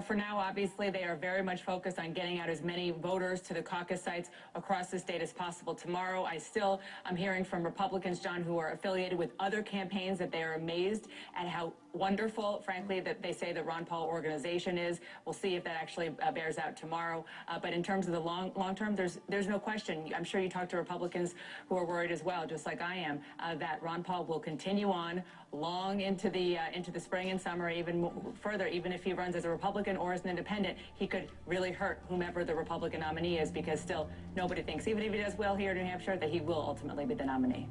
for now, obviously, they are very much focused on getting out as many voters to the caucus sites across the state as possible tomorrow. I'm hearing from Republicans, John, who are affiliated with other campaigns, that they are amazed at how wonderful, frankly, that they say the Ron Paul organization is. We'll see if that actually bears out tomorrow. But in terms of the long term, there's no question. I'm sure you talk to Republicans who are worried as well, just like I am, that Ron Paul will continue on long into the spring and summer, even further. Even if he runs as a Republican or as an independent, he could really hurt whomever the Republican nominee is, because still nobody thinks, even if he does well here in New Hampshire, that he will ultimately be the nominee.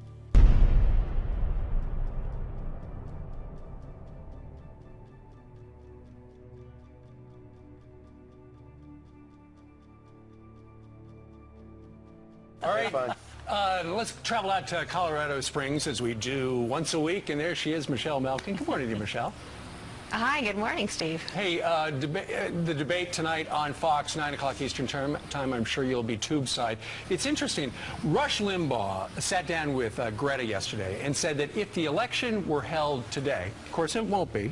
All right, let's travel out to Colorado Springs, as we do once a week, and there she is, Michelle Malkin. Good morning to you, Michelle. Hi, good morning, Steve. Hey, the debate tonight on Fox, 9 o'clock Eastern time. I'm sure you'll be tube-side. It's interesting. Rush Limbaugh sat down with Greta yesterday and said that if the election were held today, of course it won't be,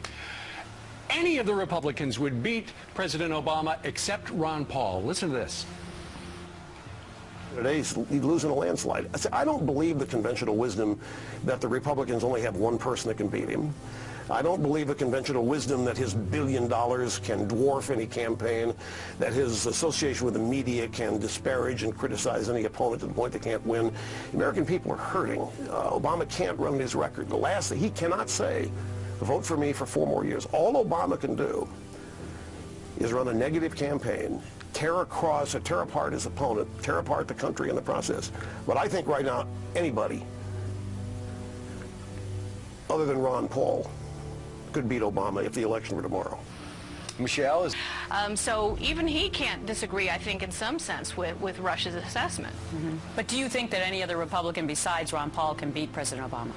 any of the Republicans would beat President Obama except Ron Paul. Listen to this. Today he's losing a landslide. I don't believe the conventional wisdom that the Republicans only have one person that can beat him. I don't believe the conventional wisdom that his $1 billion can dwarf any campaign, that his association with the media can disparage and criticize any opponent to the point they can't win. The American people are hurting. Obama can't run his record. The last thing, he cannot say, vote for me for 4 more years. All Obama can do is run a negative campaign, tear apart his opponent, tear apart the country in the process. But I think right now, anybody other than Ron Paul could beat Obama if the election were tomorrow. Michelle is... So even he can't disagree, I think, in some sense with Rush's assessment. Mm-hmm. But do you think that any other Republican besides Ron Paul can beat President Obama?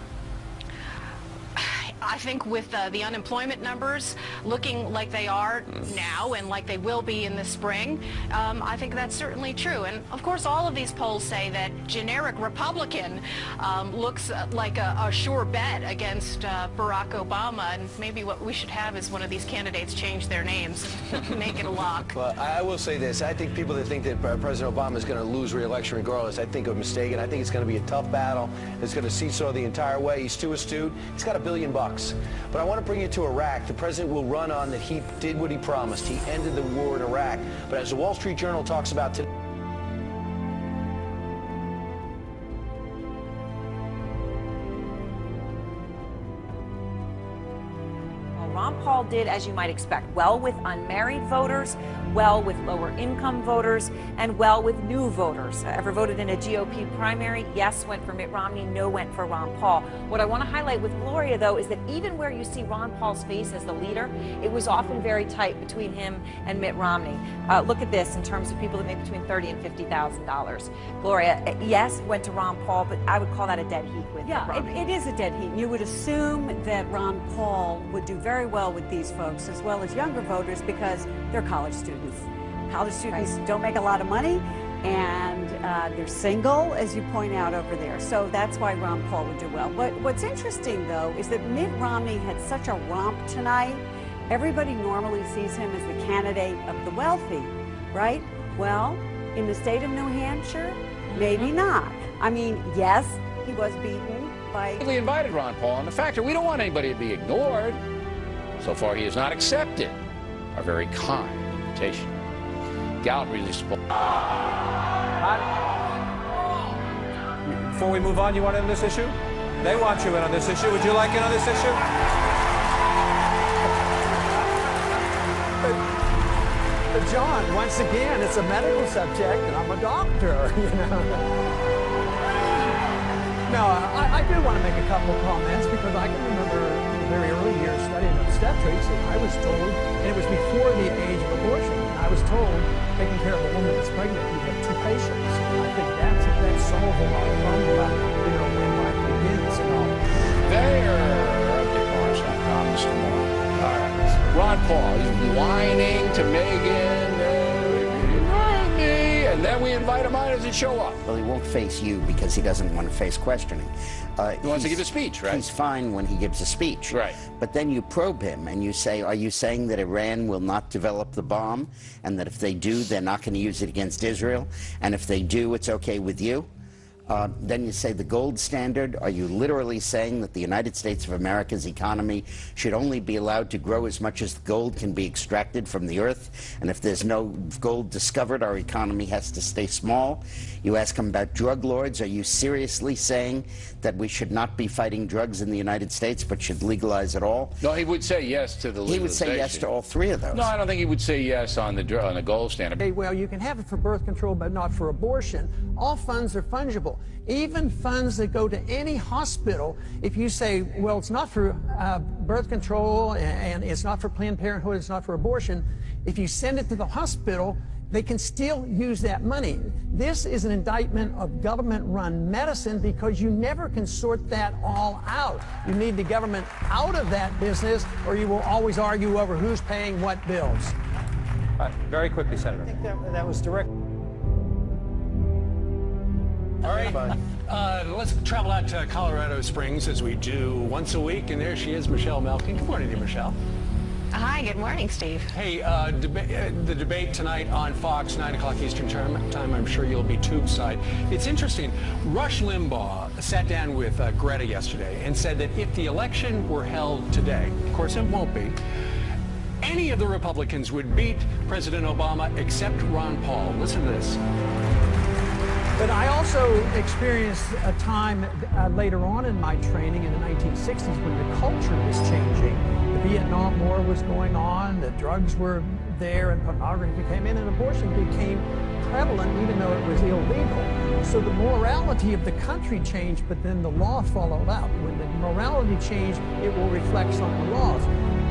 I think with the unemployment numbers looking like they are now and like they will be in the spring, I think that's certainly true. And of course, all of these polls say that generic Republican looks like a sure bet against Barack Obama. And maybe what we should have is one of these candidates change their names and make it a lock. Well, I will say this. I think people that think that President Obama is going to lose re-election regardless, I think are mistaken. I think it's going to be a tough battle. It's going to seesaw the entire way. He's too astute. He's got $1 billion. But I want to bring you to Iraq. The president will run on that he did what he promised. He ended the war in Iraq. But as the Wall Street Journal talks about today, Ron Paul did, as you might expect, well with unmarried voters, well with lower income voters, and well with new voters. Ever voted in a GOP primary? Yes, went for Mitt Romney. No, went for Ron Paul. What I want to highlight with Gloria, though, is that even where you see Ron Paul's face as the leader, it was often very tight between him and Mitt Romney. Look at this in terms of people that make between $30,000 and $50,000. Gloria, yes, went to Ron Paul, but I would call that a dead heat with Mitt Romney. It is a dead heat. You would assume that Ron Paul would do very well with these folks, as well as younger voters, because they're college students. College students don't make a lot of money, and they're single, as you point out over there. So that's why Ron Paul would do well. But what's interesting, though, is that Mitt Romney had such a romp tonight. Everybody normally sees him as the candidate of the wealthy, right? Well, in the state of New Hampshire, maybe not. I mean, yes, he was beaten by... We invited Ron Paul, and the fact that we don't want anybody to be ignored. So far, he has not accepted our very kind invitation. Gallup released. Before we move on, you want in on this issue? They want you in on this issue. Would you like in on this issue? But John, once again, it's a medical subject, and I'm a doctor, you know. No, I do want to make a couple of comments, because I can remember in the very early years studying obstetrics, and I was told, and it was before the age of abortion, and I was told, taking care of a woman that's pregnant, you have 2 patients. And I think that solves a lot of problems about, you know, when life begins and all. There, DickMarsh.com this morning. All right. Ron Paul, he's whining to Megyn, Romney, and then we invite him on. He doesn't show up. Well, he won't face you because he doesn't want to face questioning. He wants to give a speech, right? He's fine when he gives a speech. Right. But then you probe him and you say, are you saying that Iran will not develop the bomb and that if they do, they're not going to use it against Israel? And if they do, it's okay with you? Then you say the gold standard. Are you literally saying that the United States of America's economy should only be allowed to grow as much as gold can be extracted from the earth? And if there's no gold discovered, our economy has to stay small? You ask him about drug lords. Are you seriously saying that we should not be fighting drugs in the United States but should legalize it all? No, he would say yes to the legalization. He would say yes to all three of those. No, I don't think he would say yes on the gold standard. Hey, well, you can have it for birth control, but not for abortion. All funds are fungible. Even funds that go to any hospital, if you say, well, it's not for birth control and it's not for Planned Parenthood, it's not for abortion, if you send it to the hospital, they can still use that money. This is an indictment of government-run medicine because you never can sort that all out. You need the government out of that business or you will always argue over who's paying what bills. Very quickly, Senator. I think that was direct. All right, let's travel out to Colorado Springs as we do once a week, and there she is, Michelle Malkin. Good morning to you, Michelle. Hi, good morning, Steve. Hey, the debate tonight on Fox, 9 o'clock Eastern time, I'm sure you'll be tube-side. It's interesting. Rush Limbaugh sat down with Greta yesterday and said that if the election were held today, of course it won't be, any of the Republicans would beat President Obama except Ron Paul. Listen to this. But I also experienced a time later on in my training in the 1960s when the culture was changing. The Vietnam War was going on, the drugs were there, and pornography came in, and abortion became prevalent even though it was illegal. So the morality of the country changed, but then the law followed out. When the morality changed, it will reflect on the laws.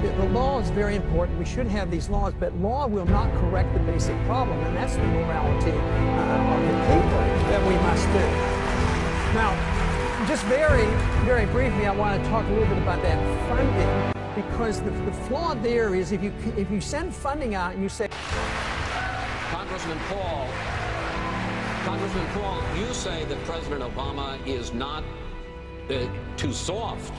The law is very important. We should have these laws, but law will not correct the basic problem, and that's the morality of the people that we must do. Now, just very, very briefly, I want to talk a little bit about that funding, because the flaw there is if you send funding out and you say, Congressman Paul, you say that President Obama is not too soft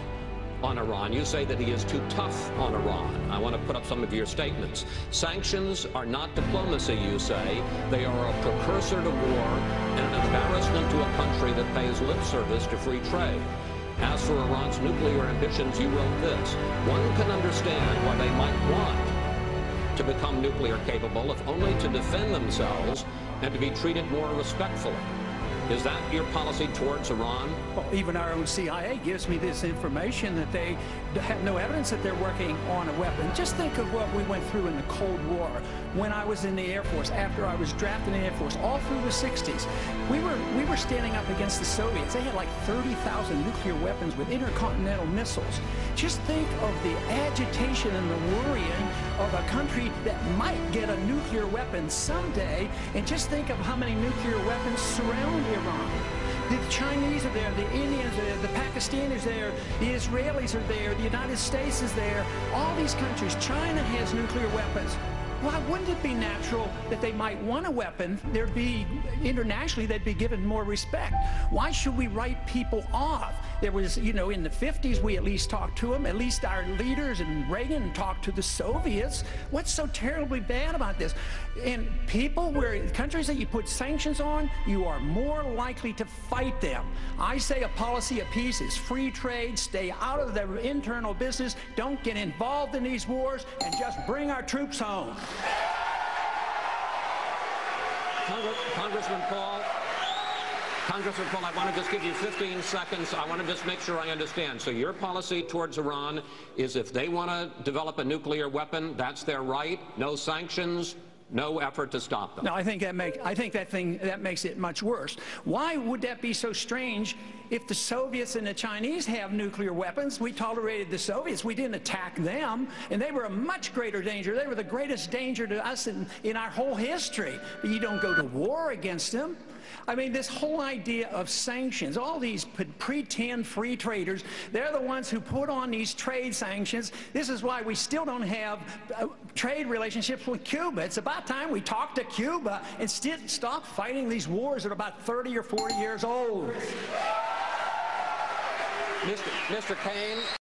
on Iran. You say that he is too tough on Iran. I want to put up some of your statements. Sanctions are not diplomacy, you say. They are a precursor to war and an embarrassment to a country that pays lip service to free trade. As for Iran's nuclear ambitions, you wrote this: one can understand why they might want to become nuclear capable, if only to defend themselves and to be treated more respectfully. Is that your policy towards Iran? Well, even our own CIA gives me this information that they have no evidence that they're working on a weapon. Just think of what we went through in the Cold War. When I was in the Air Force, after I was drafted in the Air Force, all through the 60s, we were standing up against the Soviets. They had like 30,000 nuclear weapons with intercontinental missiles. Just think of the agitation and the worrying of a country that might get a nuclear weapon someday, and just think of how many nuclear weapons surround Iran. The Chinese are there, the Indians are there, the Pakistanis are there, the Israelis are there, the United States is there. All these countries, China has nuclear weapons. Why wouldn't it be natural that they might want a weapon? There'd be, internationally, they'd be given more respect. Why should we write people off? There was, you know, in the 50s, we at least talked to them. At least our leaders and Reagan talked to the Soviets. What's so terribly bad about this? And people, countries that you put sanctions on, you are more likely to fight them. I say a policy of peace is free trade, stay out of their internal business, don't get involved in these wars, and just bring our troops home. Congressman Paul, I want to just give you 15 seconds. I want to just make sure I understand. So your policy towards Iran is if they want to develop a nuclear weapon, that's their right, no sanctions, no effort to stop them. No, I think that makes it much worse. Why would that be so strange? If the Soviets and the Chinese have nuclear weapons, we tolerated the Soviets. We didn't attack them, and they were a much greater danger. They were the greatest danger to us in our whole history. But you don't go to war against them. I mean, this whole idea of sanctions, all these pretend free traders, they're the ones who put on these trade sanctions. This is why we still don't have trade relationships with Cuba. It's about time we talk to Cuba and stop fighting these wars that are about 30 or 40 years old. Mr. Kaine.